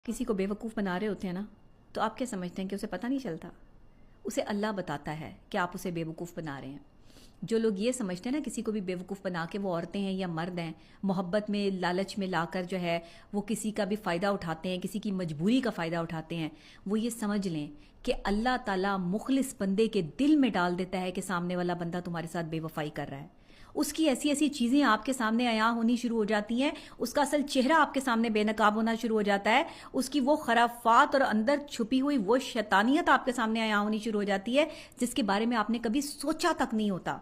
کسی کو بیوقوف بنا رہے ہوتے ہیں نا، تو آپ کیا سمجھتے ہیں کہ اسے پتہ نہیں چلتا؟ اسے اللہ بتاتا ہے کہ آپ اسے بیوقوف بنا رہے ہیں۔ جو لوگ یہ سمجھتے ہیں نا کسی کو بھی بیوقوف بنا کے، وہ عورتیں ہیں یا مرد ہیں، محبت میں لالچ میں لا کر جو ہے وہ کسی کا بھی فائدہ اٹھاتے ہیں، کسی کی مجبوری کا فائدہ اٹھاتے ہیں، وہ یہ سمجھ لیں کہ اللہ تعالیٰ مخلص بندے کے دل میں ڈال دیتا ہے کہ سامنے والا بندہ تمہارے ساتھ بے وفائی کر رہا ہے۔ اس کی ایسی ایسی چیزیں آپ کے سامنے عیاں ہونی شروع ہو جاتی ہیں، اس کا اصل چہرہ آپ کے سامنے بے نقاب ہونا شروع ہو جاتا ہے، اس کی وہ خرافات اور اندر چھپی ہوئی وہ شیطانیت آپ کے سامنے عیاں ہونی شروع ہو جاتی ہے جس کے بارے میں آپ نے کبھی سوچا تک نہیں ہوتا۔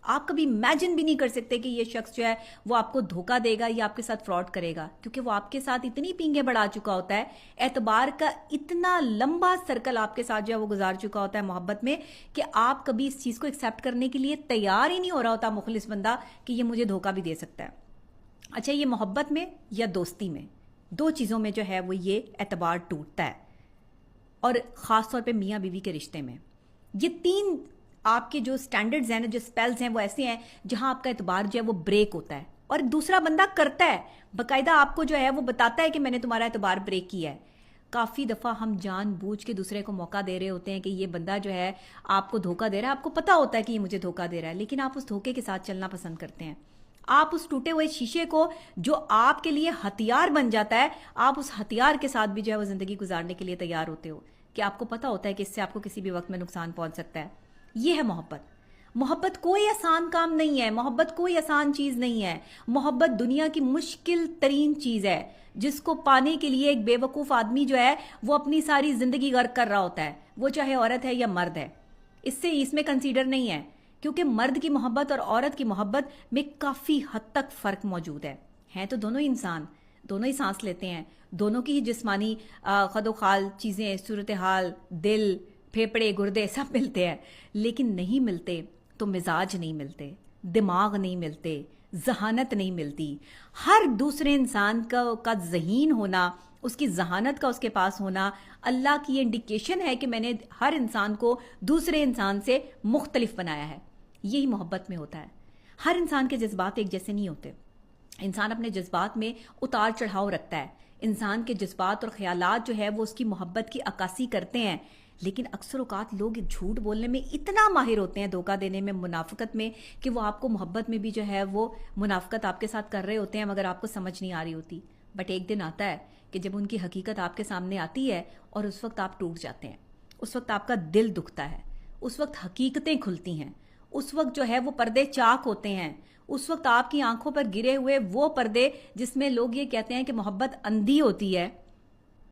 آپ کبھی امیجن بھی نہیں کر سکتے کہ یہ شخص جو ہے وہ آپ کو دھوکہ دے گا یا آپ کے ساتھ فراڈ کرے گا، کیونکہ وہ آپ کے ساتھ اتنی پینگیں بڑھا چکا ہوتا ہے، اعتبار کا اتنا لمبا سرکل آپ کے ساتھ جو ہے وہ گزار چکا ہوتا ہے محبت میں، کہ آپ کبھی اس چیز کو ایکسیپٹ کرنے کے لیے تیار ہی نہیں ہو رہا ہوتا مخلص بندہ کہ یہ مجھے دھوکہ بھی دے سکتا ہے۔ اچھا، یہ محبت میں یا دوستی میں، دو چیزوں میں جو ہے وہ یہ اعتبار ٹوٹتا ہے، اور خاص طور پہ میاں بیوی کے رشتے میں یہ تین آپ کے جو سٹینڈرڈز ہیں، جو سپیلز ہیں، وہ ایسے ہیں جہاں آپ کا اعتبار جو ہے وہ بریک ہوتا ہے، اور دوسرا بندہ کرتا ہے باقاعدہ، آپ کو جو ہے وہ بتاتا ہے کہ میں نے تمہارا اعتبار بریک کیا ہے۔ کافی دفعہ ہم جان بوجھ کے دوسرے کو موقع دے رہے ہوتے ہیں کہ یہ بندہ جو ہے آپ کو دھوکہ دے رہا ہے، آپ کو پتہ ہوتا ہے کہ یہ مجھے دھوکہ دے رہا ہے، لیکن آپ اس دھوکے کے ساتھ چلنا پسند کرتے ہیں۔ آپ اس ٹوٹے ہوئے شیشے کو جو آپ کے لیے ہتھیار بن جاتا ہے، آپ اس ہتھیار کے ساتھ بھی جو ہے وہ زندگی گزارنے کے لیے تیار ہوتے ہو، کہ آپ کو پتہ ہوتا ہے کہ اس سے آپ کو کسی بھی وقت میں نقصان پہنچ سکتا ہے۔ یہ ہے محبت۔ محبت کوئی آسان کام نہیں ہے، محبت کوئی آسان چیز نہیں ہے، محبت دنیا کی مشکل ترین چیز ہے، جس کو پانے کے لیے ایک بے وقوف آدمی جو ہے وہ اپنی ساری زندگی غرق کر رہا ہوتا ہے، وہ چاہے عورت ہے یا مرد ہے۔ اس میں کنسیڈر نہیں ہے، کیونکہ مرد کی محبت اور عورت کی محبت میں کافی حد تک فرق موجود ہے۔ ہیں تو دونوں انسان، دونوں ہی سانس لیتے ہیں، دونوں کی ہی جسمانی خد و خال چیزیں، صورتحال، دل، پھیپڑے، گردے سب ملتے ہیں، لیکن نہیں ملتے تو مزاج نہیں ملتے، دماغ نہیں ملتے، ذہانت نہیں ملتی۔ ہر دوسرے انسان کا ذہین ہونا، اس کی ذہانت کا اس کے پاس ہونا، اللہ کی یہ انڈیکیشن ہے کہ میں نے ہر انسان کو دوسرے انسان سے مختلف بنایا ہے۔ یہی محبت میں ہوتا ہے۔ ہر انسان کے جذبات ایک جیسے نہیں ہوتے، انسان اپنے جذبات میں اتار چڑھاؤ رکھتا ہے، انسان کے جذبات اور خیالات جو ہے وہ اس کی محبت کی عکاسی کرتے ہیں، لیکن اکثر اوقات لوگ جھوٹ بولنے میں اتنا ماہر ہوتے ہیں، دھوکہ دینے میں، منافقت میں، کہ وہ آپ کو محبت میں بھی جو ہے وہ منافقت آپ کے ساتھ کر رہے ہوتے ہیں مگر آپ کو سمجھ نہیں آ رہی ہوتی۔ بٹ ایک دن آتا ہے کہ جب ان کی حقیقت آپ کے سامنے آتی ہے اور اس وقت آپ ٹوٹ جاتے ہیں، اس وقت آپ کا دل دکھتا ہے، اس وقت حقیقتیں کھلتی ہیں، اس وقت جو ہے وہ پردے چاک ہوتے ہیں، اس وقت آپ کی آنکھوں پر گرے ہوئے وہ پردے جس میں لوگ یہ کہتے ہیں کہ محبت اندھی ہوتی ہے،